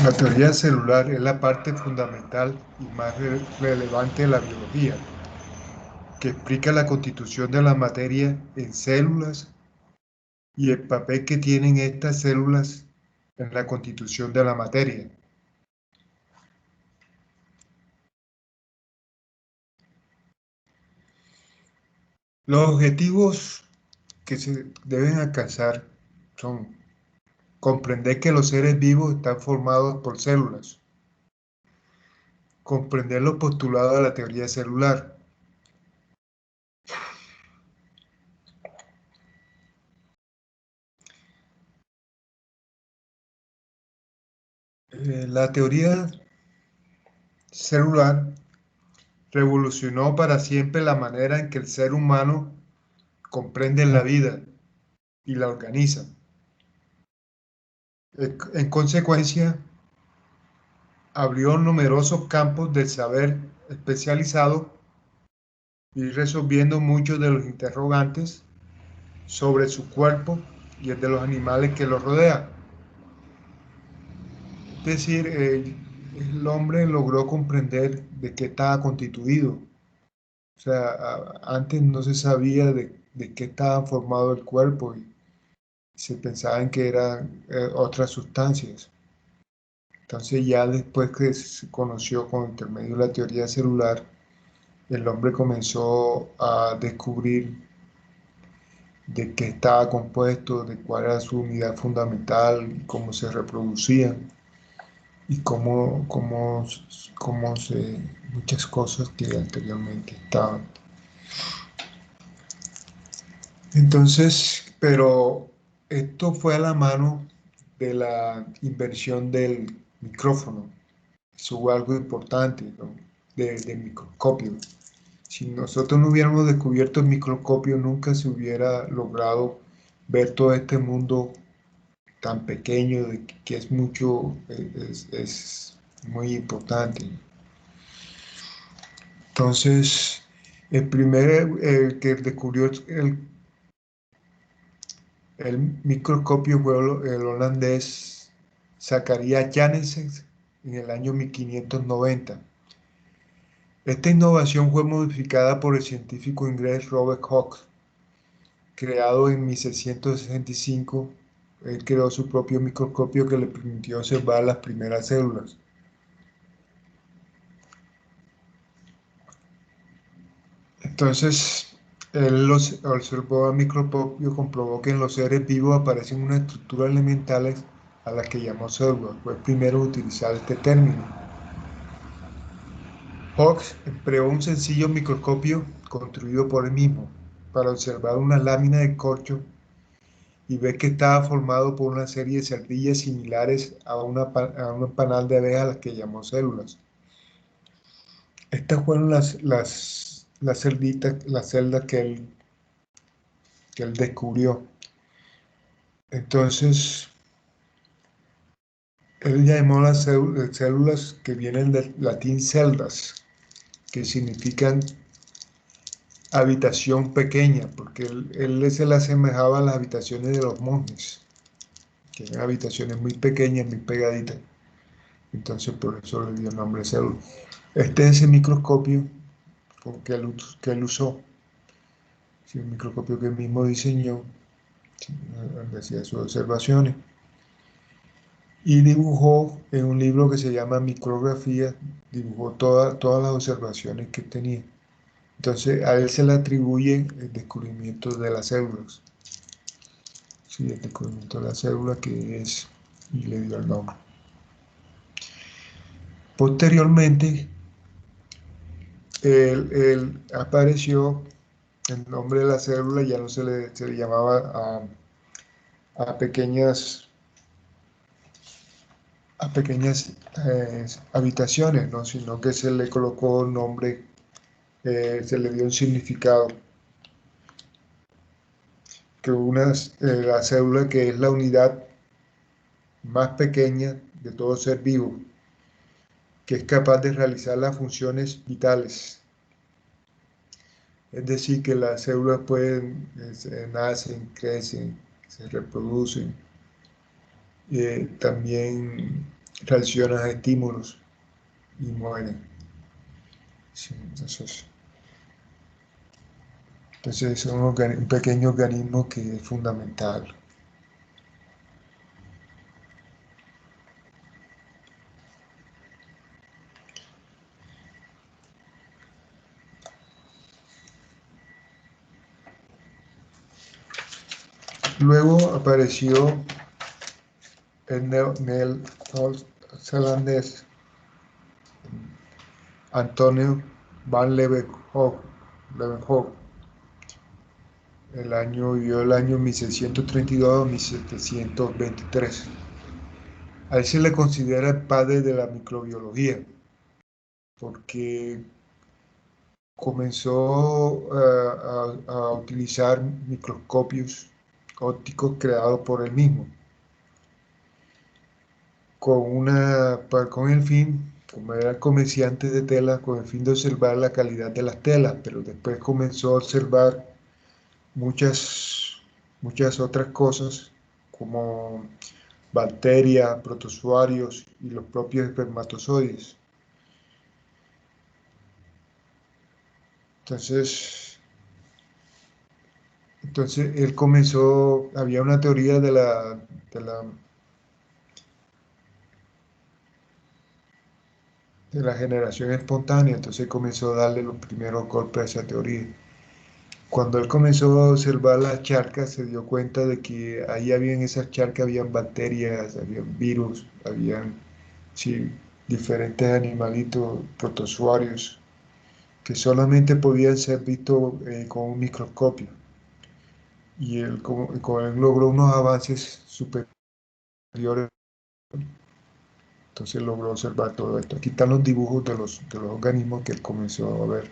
La teoría celular es la parte fundamental y más relevante de la biología, que explica la constitución de la materia en células y el papel que tienen estas células en la constitución de la materia. Los objetivos que se deben alcanzar son comprender que los seres vivos están formados por células, comprender los postulados de la teoría celular, la teoría celular revolucionó para siempre la manera en que el ser humano comprende la vida y la organiza. En consecuencia, abrió numerosos campos del saber especializado y resolviendo muchos de los interrogantes sobre su cuerpo y el de los animales que lo rodean. Es decir, el hombre logró comprender de qué estaba constituido. O sea, antes no se sabía de qué estaba formado el cuerpo y se pensaba en que eran otras sustancias. Entonces ya después que se conoció con intermedio de la teoría celular, el hombre comenzó a descubrir de qué estaba compuesto, de cuál era su unidad fundamental, cómo se reproducían y muchas cosas que anteriormente estaban. Entonces, pero esto fue a la mano de la invención del micrófono. Eso fue algo importante, ¿no? Del microscopio. Si nosotros no hubiéramos descubierto el microscopio, nunca se hubiera logrado ver todo este mundo tan pequeño que es mucho, es muy importante. Entonces, el primero que descubrió el microscopio fue el holandés Zacharias Janssen en el año 1590. Esta innovación fue modificada por el científico inglés Robert Hooke, creado en 1665. Él creó su propio microscopio que le permitió observar las primeras células. Entonces, él los observó a microscopio, comprobó que en los seres vivos aparecen unas estructuras elementales a las que llamó células. Fue el primero en utilizar este término. Hooke empleó un sencillo microscopio construido por él mismo para observar una lámina de corcho y ver que estaba formado por una serie de celdillas similares a un panal de abejas a las que llamó células. Estas fueron las celditas, las celdas que él descubrió. Entonces, él llamó las células que vienen del latín celdas, que significan habitación pequeña, porque él se le asemejaba a las habitaciones de los monjes, que eran habitaciones muy pequeñas, muy pegaditas. Entonces, por eso le dio el nombre de célula. Este es el microscopio que él usó, sí, un microscopio que él mismo diseñó, sí, donde hacía sus observaciones. Y dibujó en un libro que se llama Micrografía, dibujó todas las observaciones que tenía. Entonces, a él se le atribuye el descubrimiento de las células. Sí, el descubrimiento de la célula que es, y le dio el nombre. Posteriormente, él apareció el nombre de la célula, ya no se le llamaba a pequeñas, a pequeñas habitaciones, ¿no? Sino que se le colocó el nombre, se le dio un significado, que la célula que es la unidad más pequeña de todo ser vivo, que es capaz de realizar las funciones vitales. Es decir, que las células pueden, nacen, crecen, se reproducen, también reaccionan a estímulos y mueren. Sí, entonces es un pequeño organismo que es fundamental. Luego apareció el neozelandés Antonio van Leeuwenhoek. Vivió el año 1632 a 1723. A él se le considera el padre de la microbiología, porque comenzó a utilizar microscopios ópticos creados por él mismo, con el fin, como era comerciante de telas, con el fin de observar la calidad de las telas, pero después comenzó a observar muchas otras cosas, como bacterias, protozoarios y los propios espermatozoides. Entonces, entonces él comenzó, había una teoría de la generación espontánea, entonces comenzó a darle los primeros golpes a esa teoría. Cuando él comenzó a observar las charcas, se dio cuenta de que ahí había en esas charcas habían bacterias, habían virus, habían sí, diferentes animalitos, protozoarios, que solamente podían ser vistos con un microscopio. Y él logró unos avances superiores, entonces logró observar todo esto. Aquí están los dibujos de los organismos que él comenzó a ver.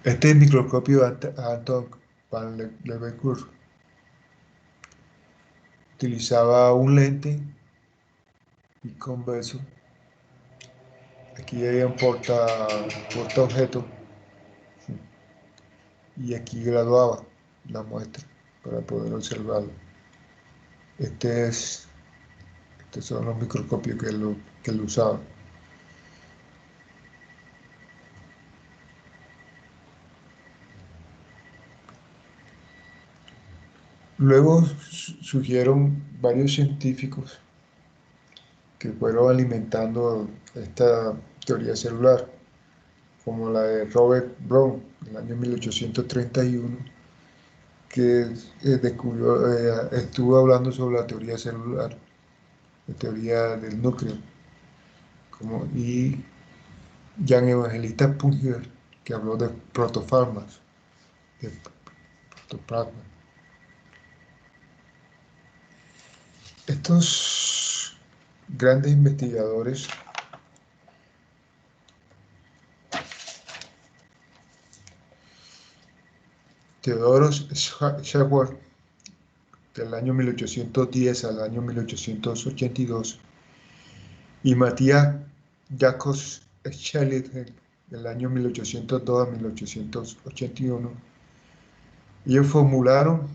Este es el microscopio Anton van Leeuwenhoek. Utilizaba un lente y convexo. Aquí hay un porta objeto y aquí graduaba la muestra para poder observarlo. Este es, estos son los microscopios que él usaba. Luego surgieron varios científicos que fueron alimentando esta teoría celular, como la de Robert Brown, en el año 1831, que estuvo hablando sobre la teoría celular, la teoría del núcleo, y Jan Evangelista Punger, que habló de protoplasmas, de protoplasma. Estos grandes investigadores Theodore Schwartz, del año 1810 al año 1882, y Matías Jacobs Schelling, del año 1802 a 1881, ellos formularon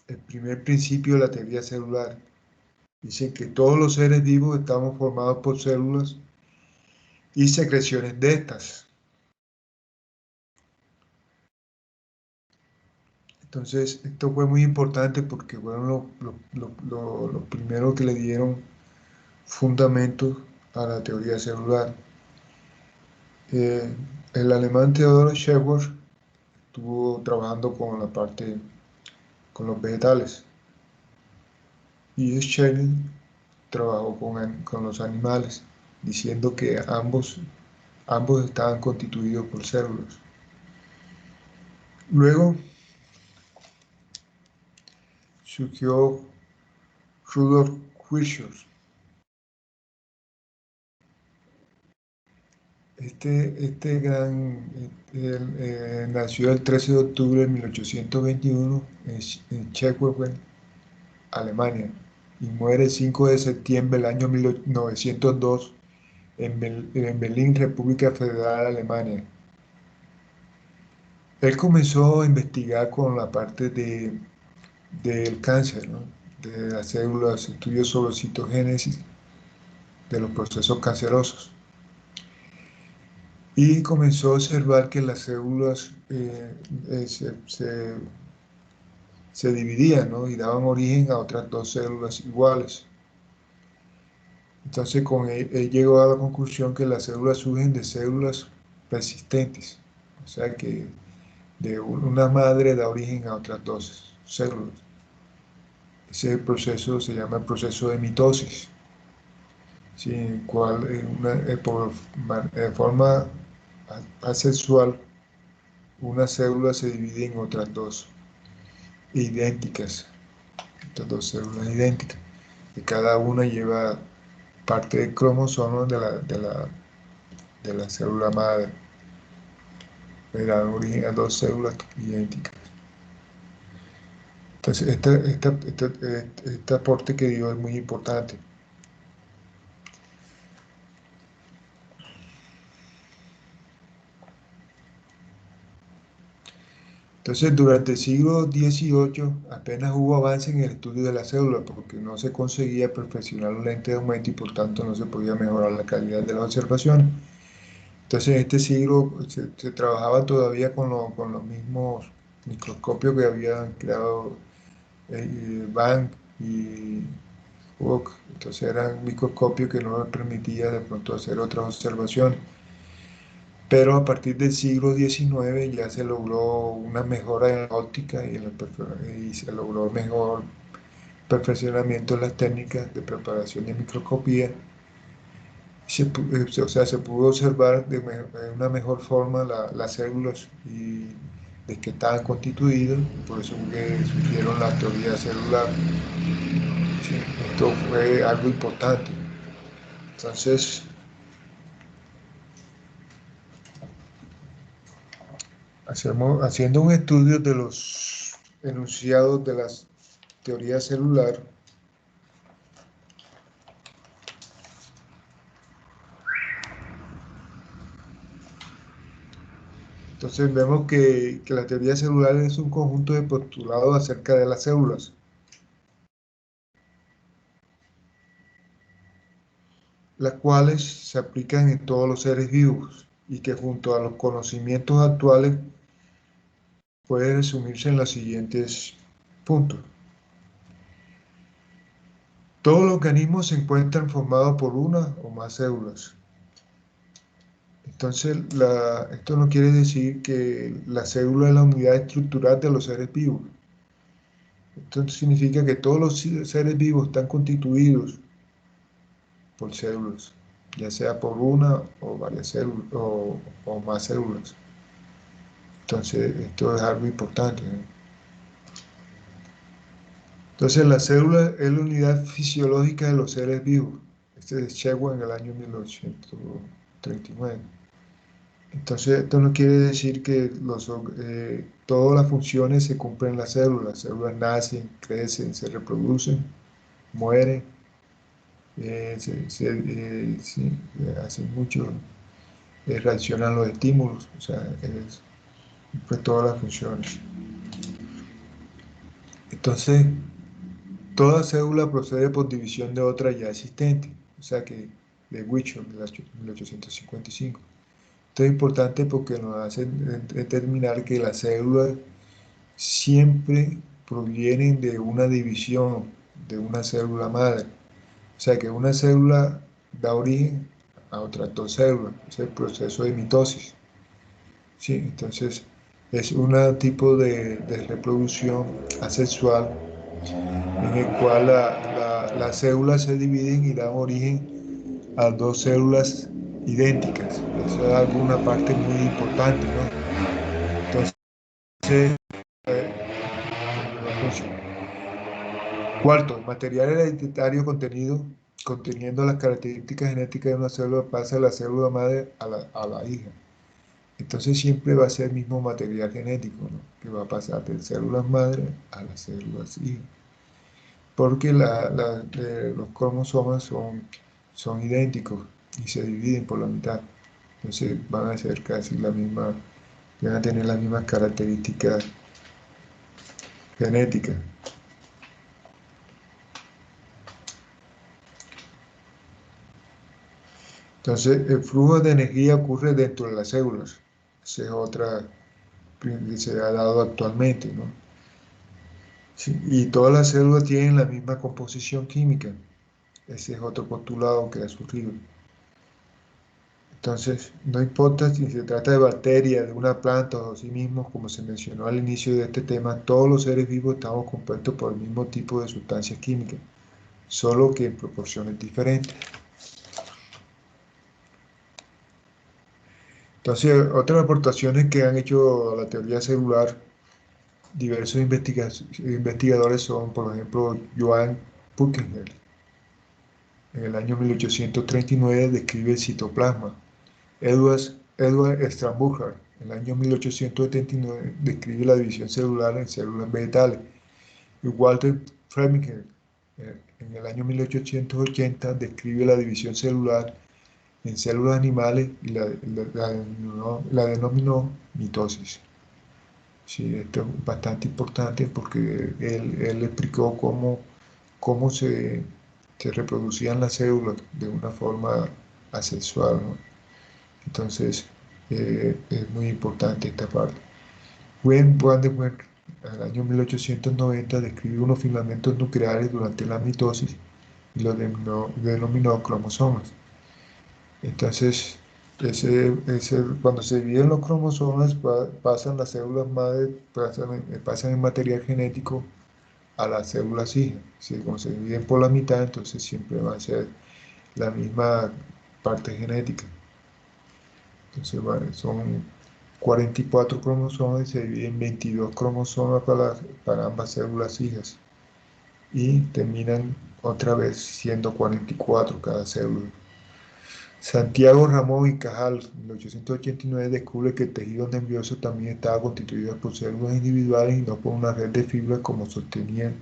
el primer principio de la teoría celular. Dicen que todos los seres vivos estamos formados por células y secreciones de estas. Entonces, esto fue muy importante porque fueron los primeros que le dieron fundamentos a la teoría celular. El alemán Theodor Schwarz estuvo trabajando con los vegetales y Schelling trabajó con los animales, diciendo que ambos estaban constituidos por células. Luego surgió Rudolf Virchow. Él nació el 13 de octubre de 1821 en Chemnitz, Alemania, y muere el 5 de septiembre del año 1902 en Berlín, República Federal de Alemania. Él comenzó a investigar con la parte del cáncer, ¿no? de las células, estudios sobre citogénesis de los procesos cancerosos. Y comenzó a observar que las células se dividían, ¿no? Y daban origen a otras dos células iguales. Entonces él llegó a la conclusión que las células surgen de células persistentes, o sea que de una madre da origen a otras dos células. Ese proceso se llama el proceso de mitosis, ¿sí? En el cual de forma asexual una célula se divide en otras dos idénticas, estas dos células idénticas, y cada una lleva parte del cromosoma de la célula madre, que dan origen a dos células idénticas. Entonces, este aporte que dio es muy importante. Entonces, durante el siglo XVIII apenas hubo avance en el estudio de la célula porque no se conseguía perfeccionar los lentes de aumento y por tanto no se podía mejorar la calidad de las observaciones. Entonces, en este siglo se trabajaba todavía con los mismos microscopios que habían creado Bank y Hooke. Entonces, eran microscopios que no permitían de pronto hacer otras observaciones. Pero a partir del siglo XIX ya se logró una mejora en la óptica y se logró mejor perfeccionamiento en las técnicas de preparación de microscopía. O sea, se pudo observar de una mejor forma las células y de que estaban constituidas, por eso que surgieron la teoría celular. Sí, esto fue algo importante. Entonces, haciendo un estudio de los enunciados de la teoría celular, entonces vemos que la teoría celular es un conjunto de postulados acerca de las células, las cuales se aplican en todos los seres vivos y que junto a los conocimientos actuales puede resumirse en los siguientes puntos. Todos los organismos se encuentran formados por una o más células. Entonces, esto no quiere decir que la célula es la unidad estructural de los seres vivos. Esto significa que todos los seres vivos están constituidos por células, ya sea por una o varias células o más células. Entonces, esto es algo importante, ¿no? Entonces, la célula es la unidad fisiológica de los seres vivos. Este es Shewell en el año 1939. Entonces, esto no quiere decir que todas las funciones se cumplen en las células. Las células nacen, crecen, se reproducen, mueren, sí, hacen mucho, reaccionan a los estímulos, o sea, pues todas las funciones. Entonces, toda célula procede por división de otra ya existente, o sea que de Witcher, 1855. Esto es importante porque nos hace determinar que las células siempre provienen de una división de una célula madre. O sea que una célula da origen a otras dos células. Es el proceso de mitosis. ¿Sí? Entonces es un tipo de reproducción asexual en el cual las células se dividen y dan origen a dos células idénticas. Eso es alguna parte muy importante, ¿no? Entonces, eh, cuarto, el material hereditario conteniendo las características genéticas de una célula pasa de la célula madre a la hija. Entonces siempre va a ser el mismo material genético, ¿no? Que va a pasar de células madre a las células hija. Porque los cromosomas son idénticos y se dividen por la mitad. Entonces van a ser casi van a tener las mismas características genéticas. Entonces, el flujo de energía ocurre dentro de las células. Esa es otra que se ha dado actualmente, ¿no? Sí, y todas las células tienen la misma composición química. Ese es otro postulado que ha surgido. Entonces, no importa si se trata de bacterias, de una planta o de sí mismos, como se mencionó al inicio de este tema, todos los seres vivos estamos compuestos por el mismo tipo de sustancias químicas, solo que en proporciones diferentes. Entonces, otras aportaciones que han hecho a la teoría celular diversos investigadores son, por ejemplo, Johann Buchenwald. En el año 1839 describe el citoplasma. Edward Strasburger, en el año 1879, describe la división celular en células vegetales. Y Walter Fleminger, en el año 1880, describe la división celular en células animales y la denominó mitosis. Sí, esto es bastante importante porque él explicó cómo se reproducían las células de una forma asexual, ¿no? Entonces, es muy importante esta parte. Wien van der Werf, en el año 1890, describió unos filamentos nucleares durante la mitosis y los denominó cromosomas. Entonces, cuando se dividen los cromosomas, pasan las células madre, pasan el material genético a las células hijas. Si como se dividen por la mitad, entonces siempre va a ser la misma parte genética. Entonces, bueno, son 44 cromosomas y se dividen en 22 cromosomas para ambas células hijas y terminan otra vez siendo 44 cada célula. Santiago Ramón y Cajal, en 1889, descubre que el tejido nervioso también estaba constituido por células individuales y no por una red de fibras como sostenían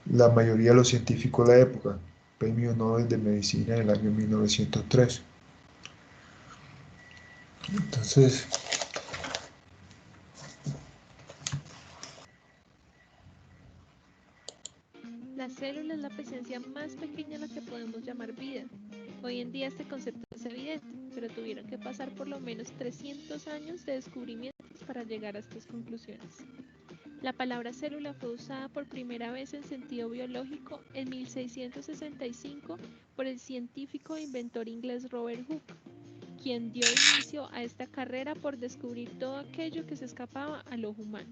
la mayoría de los científicos de la época. Premio Nobel de Medicina en el año 1903. Entonces, La célula es la presencia más pequeña a la que podemos llamar vida. Hoy en día este concepto es evidente, pero tuvieron que pasar por lo menos 300 años de descubrimientos para llegar a estas conclusiones. La palabra célula fue usada por primera vez en sentido biológico en 1665 por el científico e inventor inglés Robert Hooke, quien dio inicio a esta carrera por descubrir todo aquello que se escapaba al ojo humano.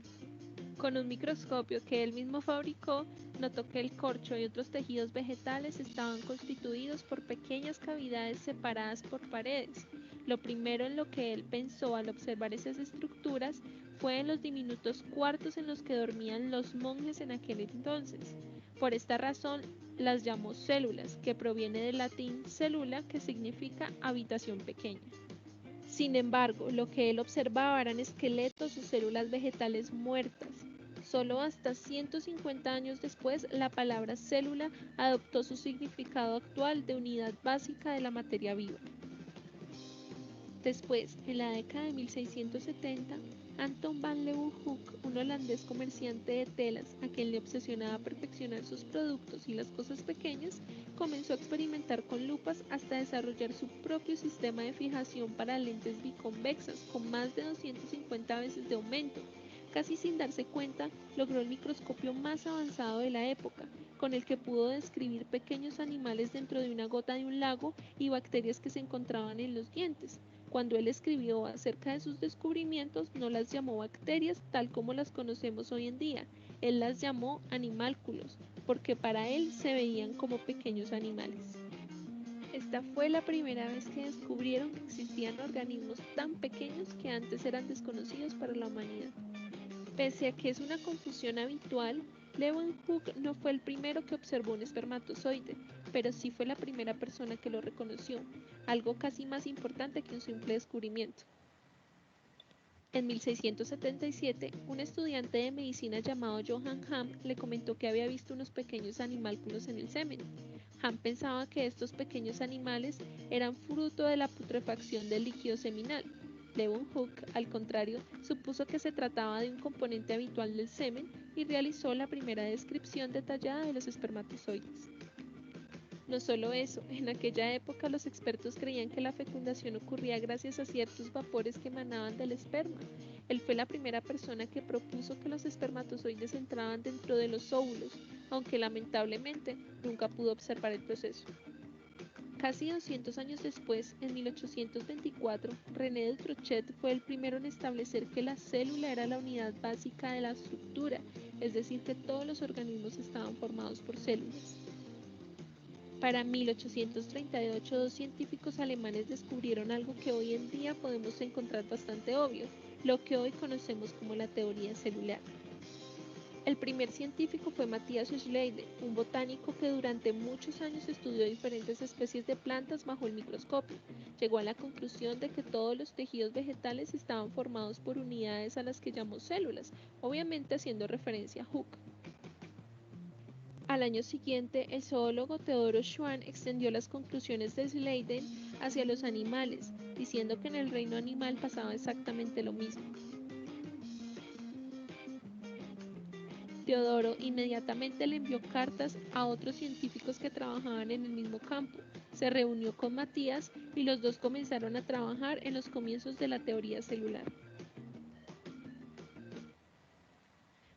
Con un microscopio que él mismo fabricó, notó que el corcho y otros tejidos vegetales estaban constituidos por pequeñas cavidades separadas por paredes. Lo primero en lo que él pensó al observar esas estructuras fue en los diminutos cuartos en los que dormían los monjes en aquel entonces. Por esta razón las llamó células, que proviene del latín cellula, que significa habitación pequeña. Sin embargo, lo que él observaba eran esqueletos o células vegetales muertas. Solo hasta 150 años después, la palabra célula adoptó su significado actual de unidad básica de la materia viva. Después, en la década de 1670, Anton van Leeuwenhoek, un holandés comerciante de telas a quien le obsesionaba perfeccionar sus productos y las cosas pequeñas, comenzó a experimentar con lupas hasta desarrollar su propio sistema de fijación para lentes biconvexas con más de 250 veces de aumento. Casi sin darse cuenta, logró el microscopio más avanzado de la época, con el que pudo describir pequeños animales dentro de una gota de un lago y bacterias que se encontraban en los dientes. Cuando él escribió acerca de sus descubrimientos, no las llamó bacterias tal como las conocemos hoy en día, él las llamó animálculos, porque para él se veían como pequeños animales. Esta fue la primera vez que descubrieron que existían organismos tan pequeños que antes eran desconocidos para la humanidad. Pese a que es una confusión habitual, Leeuwenhoek no fue el primero que observó un espermatozoide, pero sí fue la primera persona que lo reconoció, algo casi más importante que un simple descubrimiento. En 1677, un estudiante de medicina llamado Johann Hamm le comentó que había visto unos pequeños animálculos en el semen. Hamm pensaba que estos pequeños animales eran fruto de la putrefacción del líquido seminal. Leeuwenhoek, al contrario, supuso que se trataba de un componente habitual del semen y realizó la primera descripción detallada de los espermatozoides. No solo eso, en aquella época los expertos creían que la fecundación ocurría gracias a ciertos vapores que emanaban del esperma. Él fue la primera persona que propuso que los espermatozoides entraban dentro de los óvulos, aunque lamentablemente nunca pudo observar el proceso. Casi 200 años después, en 1824, René de Trochet fue el primero en establecer que la célula era la unidad básica de la estructura, es decir, que todos los organismos estaban formados por células. Para 1838, dos científicos alemanes descubrieron algo que hoy en día podemos encontrar bastante obvio, lo que hoy conocemos como la teoría celular. El primer científico fue Matthias Schleiden, un botánico que durante muchos años estudió diferentes especies de plantas bajo el microscopio. Llegó a la conclusión de que todos los tejidos vegetales estaban formados por unidades a las que llamó células, obviamente haciendo referencia a Hooke. Al año siguiente, el zoólogo Theodor Schwann extendió las conclusiones de Schleiden hacia los animales, diciendo que en el reino animal pasaba exactamente lo mismo. Teodoro inmediatamente le envió cartas a otros científicos que trabajaban en el mismo campo. Se reunió con Matías y los dos comenzaron a trabajar en los comienzos de la teoría celular.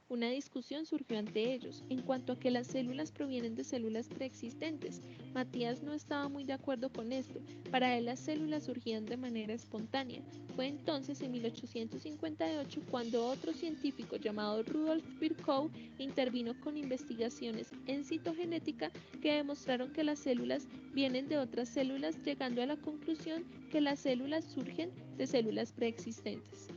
Una discusión surgió ante ellos en cuanto a que las células provienen de células preexistentes. Matías no estaba muy de acuerdo con esto. Para él las células surgían de manera espontánea. Fue entonces en 1858 cuando otro científico llamado Rudolf Virchow intervino con investigaciones en citogenética que demostraron que las células vienen de otras células, llegando a la conclusión que las células surgen de células preexistentes.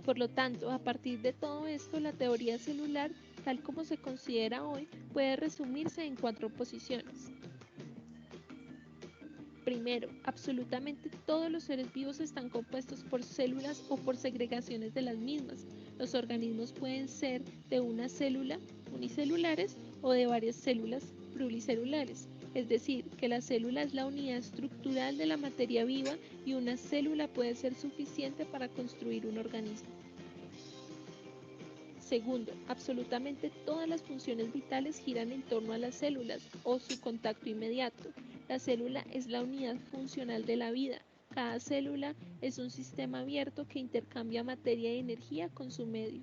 Por lo tanto, a partir de todo esto, la teoría celular, tal como se considera hoy, puede resumirse en 4 posiciones. Primero, absolutamente todos los seres vivos están compuestos por células o por segregaciones de las mismas. Los organismos pueden ser de una célula, unicelulares, o de varias células, pluricelulares. Es decir, que la célula es la unidad estructural de la materia viva y una célula puede ser suficiente para construir un organismo. Segundo, absolutamente todas las funciones vitales giran en torno a las células o su contacto inmediato. La célula es la unidad funcional de la vida. Cada célula es un sistema abierto que intercambia materia y energía con su medio.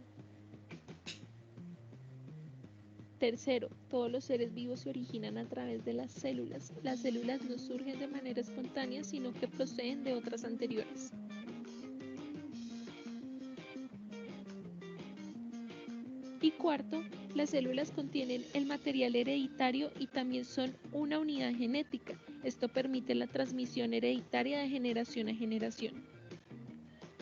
Tercero, todos los seres vivos se originan a través de las células. Las células no surgen de manera espontánea, sino que proceden de otras anteriores. Y cuarto, las células contienen el material hereditario y también son una unidad genética. Esto permite la transmisión hereditaria de generación a generación.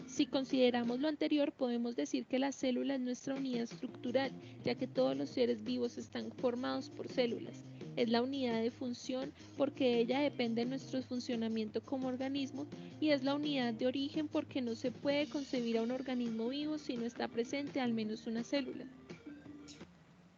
Si consideramos lo anterior, podemos decir que la célula es nuestra unidad estructural, ya que todos los seres vivos están formados por células. Es la unidad de función porque ella depende de nuestro funcionamiento como organismo y es la unidad de origen porque no se puede concebir a un organismo vivo si no está presente al menos una célula.